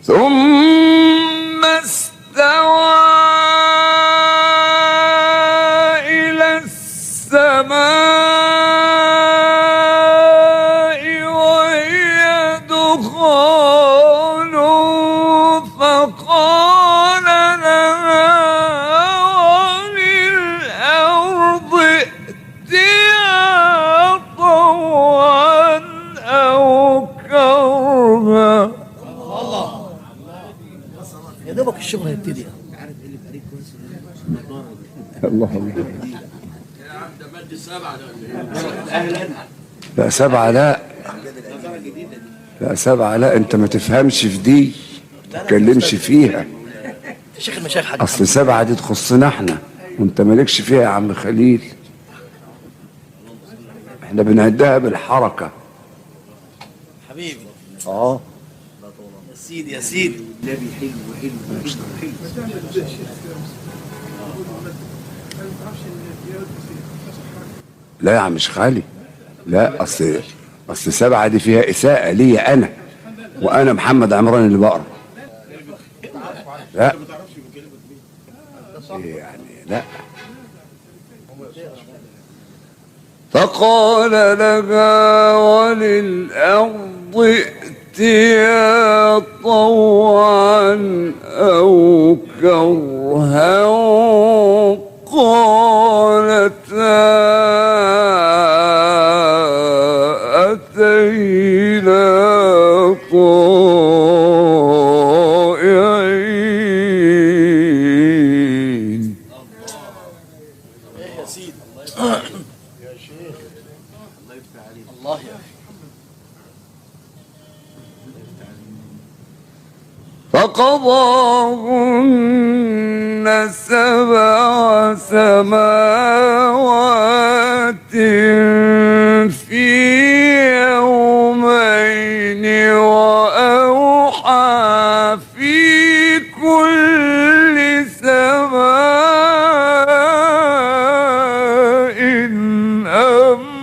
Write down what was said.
ثم استوى إلى السماء وهي دخان فقال لها وللأرض ائتيا طوعا أو كرها. يا دوبك الشغل هيبتدي. الله الله. لا سبعة لا، لا سبعة لا، انت ما تفهمش في دي، ما تتكلمش فيها. شيخ المشايخ حاجة اصل سبعة دي تخصنا احنا وانت مالكش فيها يا عم خليل، احنا بنعدها بالحركة حبيبي. اه يا سيدي يا سيدي. النبي حلو حلو حلو. لا يا عم مش خالي، لا اصل سبعة دي فيها اساءة ليا انا، وانا محمد عمران اللي بقرا. لا يعني لا. فقال لها وللأرض ائتيا طوعا أو كرها قالتا أتينا طائعين. يا سيدي يا شيخ الله يفتح عليك. الله يا أخي. فقضاهن سبع سماوات في يومين وأوحى في كل سماء أمرها